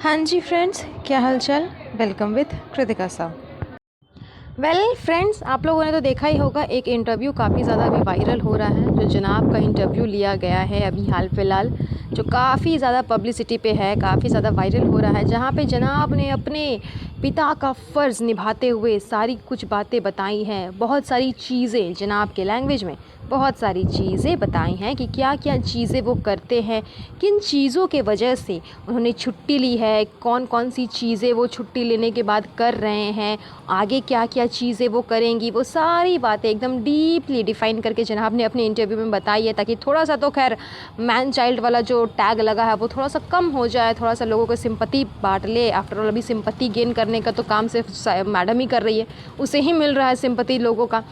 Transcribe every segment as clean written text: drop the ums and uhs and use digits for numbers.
हाँ जी फ्रेंड्स, क्या हाल चाल। वेलकम विद कृतिका साहब। फ्रेंड्स, आप लोगों ने तो देखा ही होगा, एक इंटरव्यू काफ़ी ज़्यादा अभी वायरल हो रहा है। जो जनाब का इंटरव्यू लिया गया है अभी हाल फिलहाल, जो काफ़ी ज़्यादा पब्लिसिटी पे है, काफ़ी ज़्यादा वायरल हो रहा है, जहाँ पे जनाब ने अपने पिता का फ़र्ज़ निभाते हुए सारी कुछ बातें बताई हैं। बहुत सारी चीज़ें जनाब के लैंग्वेज में बहुत सारी चीज़ें बताई हैं कि क्या क्या चीज़ें वो करते हैं, किन चीज़ों के वजह से उन्होंने छुट्टी ली है, कौन कौन सी चीज़ें वो छुट्टी लेने के बाद कर रहे हैं, आगे क्या क्या चीज़ें वो करेंगी, वो सारी बातें एकदम डीपली डिफ़ाइन करके जनाब ने अपने इंटरव्यू में बताई है, ताकि थोड़ा सा तो खैर मैन चाइल्ड वाला जो टैग लगा है वो थोड़ा सा कम हो जाए, थोड़ा सा लोगों को सिंपत्ति बांट ले। आफ्टर ऑल अभी सिंपत्ति गेन करने का तो काम सिर्फ मैडम ही कर रही है, उसे ही मिल रहा है सिंपत्ति लोगों का।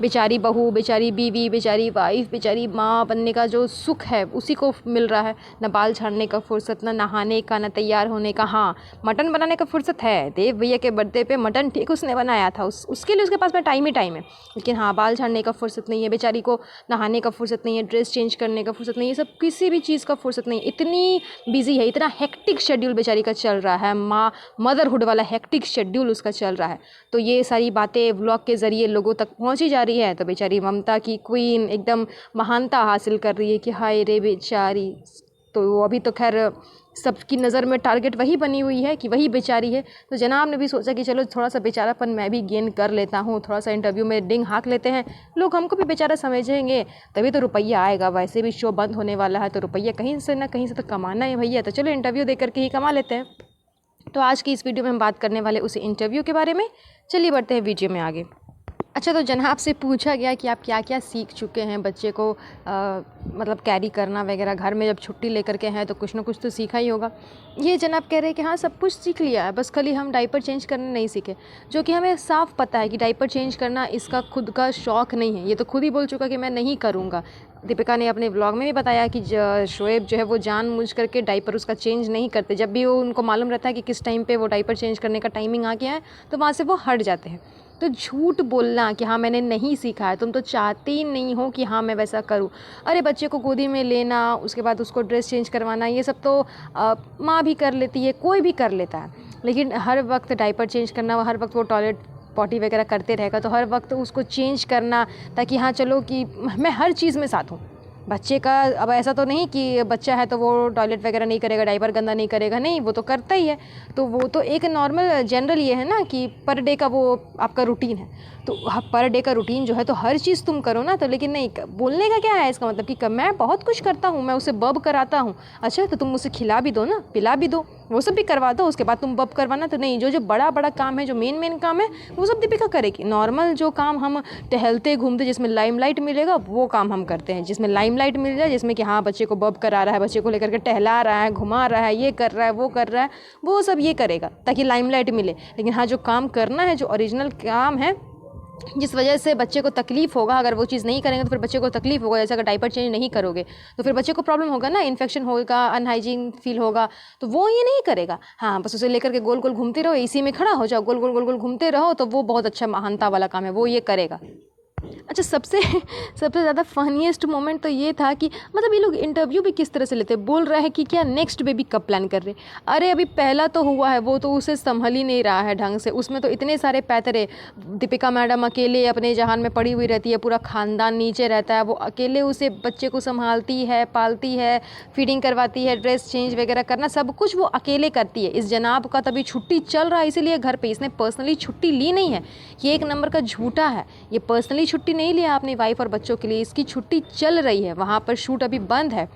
बेचारी बहू, बेचारी बीवी, बेचारी वाइफ, बेचारी माँ बनने का जो सुख है उसी को मिल रहा है। ना बाल झाड़ने का फुर्सत, ना नहाने का, ना तैयार होने का। हाँ, मटन बनाने का फुर्सत है, देव भैया के बर्थडे पे मटन ठीक उसने बनाया था, उसके लिए उसके पास में टाइम ही टाइम है। लेकिन हाँ, बाल झाड़ने का फुर्सत नहीं है बेचारी को, नहाने का फुर्सत नहीं है, ड्रेस चेंज करने का फुर्सत नहीं है, सब किसी भी चीज़ का फुर्सत नहीं है। इतनी बिजी है, इतना हेक्टिक शेड्यूल बेचारी का चल रहा है, मदरहुड वाला हेक्टिक शेड्यूल उसका चल रहा है। तो ये सारी बातें व्लॉग के ज़रिए लोगों तक पहुँची जा रही है। तो बेचारी ममता की क्वीन एकदम महानता हासिल कर रही है कि हाय रे बेचारी। तो अभी तो खैर सबकी नज़र में टारगेट वही बनी हुई है कि वही बेचारी है। तो जनाब ने भी सोचा कि चलो थोड़ा सा बेचारापन मैं भी गेन कर लेता हूँ, थोड़ा सा इंटरव्यू में डिंग हाँक लेते हैं, लोग हमको भी बेचारा समझेंगे, तभी तो रुपया आएगा। वैसे भी शो बंद होने वाला है, तो रुपया कहीं से ना कहीं से तो कमाना है भैया, तो चलो इंटरव्यू दे करके ही कमा लेते हैं। तो आज की इस वीडियो में हम बात करने वाले उस इंटरव्यू के बारे में। चलिए बढ़ते हैं वीडियो में आगे। अच्छा, तो जनाब से पूछा गया कि आप क्या क्या सीख चुके हैं बच्चे को मतलब कैरी करना वगैरह, घर में जब छुट्टी लेकर के हैं तो कुछ ना कुछ तो सीखा ही होगा। ये जनाब कह रहे हैं कि हाँ, सब कुछ सीख लिया है, बस खाली हम डायपर चेंज करना नहीं सीखे। जो कि हमें साफ पता है कि डायपर चेंज करना इसका खुद का शौक़ नहीं है, ये तो खुद ही बोल चुका कि मैं नहीं करूँगा। दीपिका ने अपने व्लॉग में भी बताया कि शोएब जो है वो जानबूझ करके डायपर उसका चेंज नहीं करते। जब भी वो उनको मालूम रहता है कि किस टाइम पे वो डायपर चेंज करने का टाइमिंग आ गया है, तो वहाँ से वो हट जाते हैं। तो झूठ बोलना कि हाँ मैंने नहीं सीखा है, तुम तो चाहते ही नहीं हो कि हाँ मैं वैसा करूँ। अरे बच्चे को गोदी में लेना, उसके बाद उसको ड्रेस चेंज करवाना, ये सब तो माँ भी कर लेती है, कोई भी कर लेता है। लेकिन हर वक्त डायपर चेंज करना, हर वक्त वो टॉयलेट पॉटी वगैरह करते रहेगा, तो हर वक्त उसको चेंज करना, ताकि हाँ चलो कि मैं हर चीज़ में साथ हूँ बच्चे का। अब ऐसा तो नहीं कि बच्चा है तो वो टॉयलेट वगैरह नहीं करेगा, डायपर गंदा नहीं करेगा, नहीं, वो तो करता ही है। तो वो तो एक नॉर्मल जनरल ये है ना कि पर डे का वो आपका रूटीन है। तो पर डे का रूटीन जो है तो हर चीज़ तुम करो ना। तो लेकिन नहीं, बोलने का क्या है इसका मतलब कि मैं बहुत कुछ करता हूँ, मैं उसे बब कराता हूँ। अच्छा, तो तुम उसे खिला भी दो ना, पिला भी दो, वो सब भी करवा दो, उसके बाद तुम बब करवाना। तो नहीं, जो जो बड़ा बड़ा काम है, जो मेन काम है, वो सब दीपिका करेगी। नॉर्मल जो काम हम टहलते घूमते जिसमें लाइमलाइट मिलेगा, वो काम हम करते हैं। जिसमें लाइमलाइट मिल जाए, जिसमें कि हाँ बच्चे को बब करा रहा है, बच्चे को लेकर के टहला रहा है, घुमा रहा है, ये कर रहा है, वो कर रहा है, वो सब ये करेगा ताकि लाइमलाइट मिले। लेकिन हाँ, जो काम करना है, जो ओरिजिनल काम है, जिस वजह से बच्चे को तकलीफ़ होगा, अगर वो चीज़ नहीं करेंगे तो फिर बच्चे को तकलीफ़ होगा। जैसे अगर डायपर चेंज नहीं करोगे तो फिर बच्चे को प्रॉब्लम होगा ना, इन्फेक्शन होगा, अनहाइजीन फील होगा, तो वो ये नहीं करेगा। हाँ, बस उसे लेकर के गोल गोल घूमते रहो, इसी में खड़ा हो जाओ, गोल गोल गोल गोल घूमते रहो, तो वो बहुत अच्छा महानता वाला काम है, वो ये करेगा। अच्छा, सबसे ज़्यादा फनीएस्ट मोमेंट तो ये था कि मतलब ये लोग इंटरव्यू भी किस तरह से लेते, बोल रहे हैं कि क्या नेक्स्ट बेबी कब प्लान कर रहे। अरे अभी पहला तो हुआ है, वो तो उसे संभल ही नहीं रहा है ढंग से, उसमें तो इतने सारे पैतरे। दीपिका मैडम अकेले अपने जहान में पड़ी हुई रहती है, पूरा खानदान नीचे रहता है, वो अकेले उसे बच्चे को संभालती है, पालती है, फीडिंग करवाती है, ड्रेस चेंज वगैरह करना, सब कुछ वो अकेले करती है। इस जनाब का तभी छुट्टी चल रहा है इसीलिए घर पे, इसने पर्सनली छुट्टी ली नहीं है, ये एक नंबर का झूठा है। ये पर्सनली छुट्टी नहीं लिया अपनी वाइफ और बच्चों के लिए, इसकी छुट्टी चल रही है, वहाँ पर शूट अभी बंद है,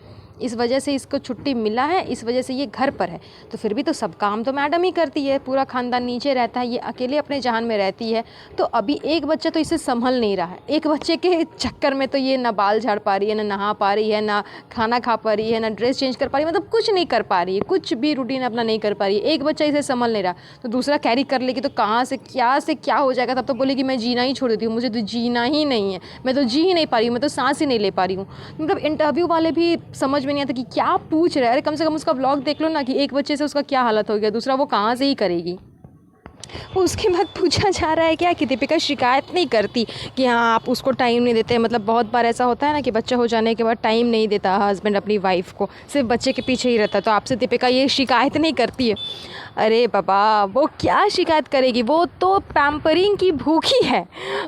इस वजह से इसको छुट्टी मिला है, इस वजह से ये घर पर है। तो फिर भी तो सब काम तो मैडम ही करती है, पूरा खानदान नीचे रहता है, ये अकेले अपने जहान में रहती है। तो अभी एक बच्चा तो इसे संभल नहीं रहा है, एक बच्चे के चक्कर में तो ये ना बाल झाड़ पा रही है, ना नहा पा रही है, ना खाना खा पा रही है, ना ड्रेस चेंज कर पा रही है, मतलब कुछ नहीं कर पा रही है, कुछ भी रूटीन अपना नहीं कर पा रही है। एक बच्चा इसे संभल नहीं रहा, तो दूसरा कैरी कर लेगी तो कहाँ से क्या हो जाएगा। तब तो बोलेगी मैं जीना ही छोड़ देती हूँ, मुझे तो जीना ही नहीं है, मैं तो जी ही नहीं पा रही हूँ, मैं तो सांस ही नहीं ले पा रही हूँ। मतलब इंटरव्यू वाले भी समझ में नहीं आता कि क्या पूछ रहे हैं। अरे कम से कम उसका व्लॉग देख लो ना कि एक बच्चे से उसका क्या हालत हो गया, दूसरा वो कहाँ से ही करेगी। उसके बाद पूछा जा रहा है क्या कि दीपिका शिकायत नहीं करती कि हाँ आप उसको टाइम नहीं देते। मतलब बहुत बार ऐसा होता है ना कि बच्चा हो जाने के बाद टाइम नहीं देता हस्बैंड अपनी वाइफ को, सिर्फ बच्चे के पीछे ही रहता है। तो आपसे दीपिका ये शिकायत नहीं करती है? अरे बाबा, वो क्या शिकायत करेगी, वो तो पैम्परिंग की भूखी है।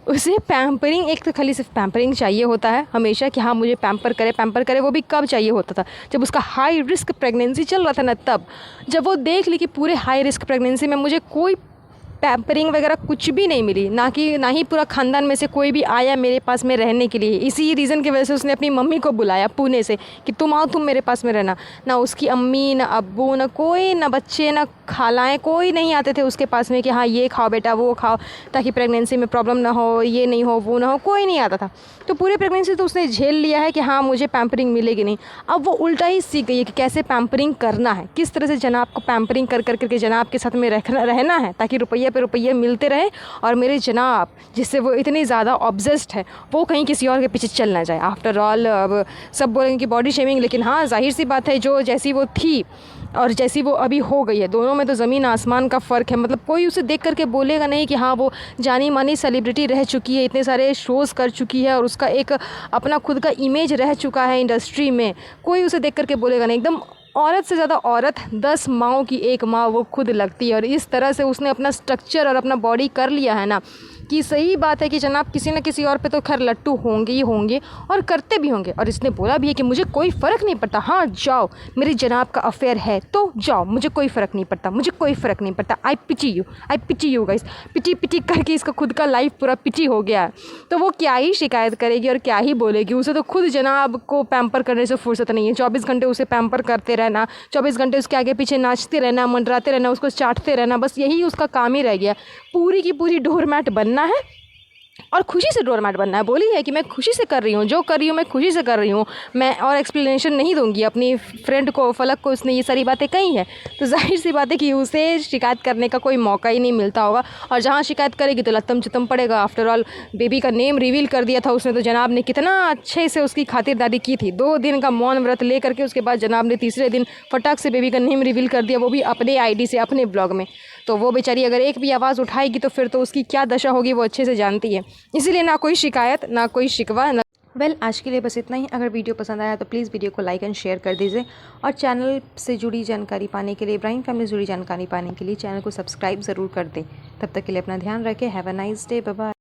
उसे पैम्परिंग, एक तो खाली सिर्फ पैम्परिंग चाहिए होता है हमेशा कि हाँ मुझे पैम्पर करे। वो भी कब चाहिए होता था? जब उसका हाई रिस्क प्रेगनेंसी चल रहा था ना, तब जब वो देख ली कि पूरे हाई रिस्क प्रेगनेंसी में मुझे कोई पैम्परिंग वगैरह कुछ भी नहीं मिली, ना ही पूरा ख़ानदान में से कोई भी आया मेरे पास में रहने के लिए। इसी रीज़न की वजह से उसने अपनी मम्मी को बुलाया पुणे से कि तुम आओ, तुम मेरे पास में रहना। ना उसकी अम्मी, ना अब्बू, ना कोई, ना बच्चे, ना खालाएँ, कोई नहीं आते थे उसके पास में कि हाँ ये खाओ बेटा, वो खाओ, ताकि प्रेगनेंसी में प्रॉब्लम ना हो, ये नहीं हो, वो ना हो, कोई नहीं आता था। तो पूरे प्रेगनेंसी तो उसने झेल लिया है कि हाँ मुझे पैम्परिंग मिलेगी नहीं। अब वो उल्टा ही सीख गई है कि कैसे पैम्परिंग करना है, किस तरह से जनाब को पैम्परिंग कर करके जनाब के साथ में रहना है, ताकि रुपये पे रुपये मिलते रहे और मेरे जनाब जिससे वो इतनी ज़्यादा ऑब्सेस्ड है वो कहीं किसी और के पीछे चल ना जाए। आफ्टर ऑल अब सब बोलेंगे कि बॉडी शेमिंग, लेकिन हाँ जाहिर सी बात है जो जैसी वो थी और जैसी वो अभी हो गई है, दोनों में तो ज़मीन आसमान का फ़र्क है। मतलब कोई उसे देख करके बोलेगा नहीं कि हाँ वो जानी मानी सेलिब्रिटी रह चुकी है, इतने सारे शोज़ कर चुकी है और उसका एक अपना खुद का इमेज रह चुका है इंडस्ट्री में। कोई उसे देख करके बोलेगा नहीं। एकदम औरत से ज़्यादा औरत, 10 माँओं की एक माँ वो खुद लगती है। और इस तरह से उसने अपना स्ट्रक्चर और अपना बॉडी कर लिया है ना, कि सही बात है कि जनाब किसी न किसी और पे तो खैर लट्टू होंगे ही होंगे और करते भी होंगे। और इसने बोला भी है कि मुझे कोई फ़र्क नहीं पड़ता, हाँ जाओ, मेरे जनाब का अफेयर है तो जाओ, मुझे कोई फ़र्क नहीं पड़ता, मुझे कोई फ़र्क नहीं पड़ता। आई पिटी यू गाइस। पिटी करके इसका खुद का लाइफ पूरा पिटी हो गया है। तो वो क्या ही शिकायत करेगी और क्या ही बोलेगी? उसे तो खुद जनाब को पैम्पर करने से फुर्सत नहीं है। 24 घंटे उसे पैम्पर करते रहना, 24 घंटे उसके आगे पीछे नाचते रहना, मंडराते रहना, उसको चाटते रहना, बस यही उसका काम ही रह गया। पूरी की पूरी डोरमैट बनना है और खुशी से डोरमैट बनना है। बोली है कि मैं खुशी से कर रही हूँ, जो कर रही हूँ मैं खुशी से कर रही हूँ, मैं और एक्सप्लेनेशन नहीं दूंगी। अपनी फ्रेंड को, फलक को, उसने ये सारी बातें कही हैं। तो जाहिर सी बात है कि उसे शिकायत करने का कोई मौका ही नहीं मिलता होगा। और जहाँ शिकायत करेगी तो लत्तम चितम पड़ेगा। आफ्टर ऑल बेबी का नेम रिवील कर दिया था उसने, तो जनाब ने कितना अच्छे से उसकी खातिरदारी की थी। 2 दिन का मौन व्रत ले करके उसके बाद जनाब ने तीसरे दिन फटाक से बेबी का नेम रिवील कर दिया, वो भी अपने आईडी से, अपने ब्लॉग में। तो वो बेचारी अगर एक भी आवाज़ उठाएगी तो फिर तो उसकी क्या दशा होगी वो अच्छे से जानती है। इसीलिए ना कोई शिकायत, ना कोई शिकवा, ना आज के लिए बस इतना ही। अगर वीडियो पसंद आया तो प्लीज़ वीडियो को लाइक एंड शेयर कर दीजिए। और चैनल से जुड़ी जानकारी पाने के लिए, इब्राहिम फैमिली से जुड़ी जानकारी पाने के लिए चैनल को सब्सक्राइब ज़रूर कर दें। तब तक के लिए अपना ध्यान रखें। Have a nice day, bye bye.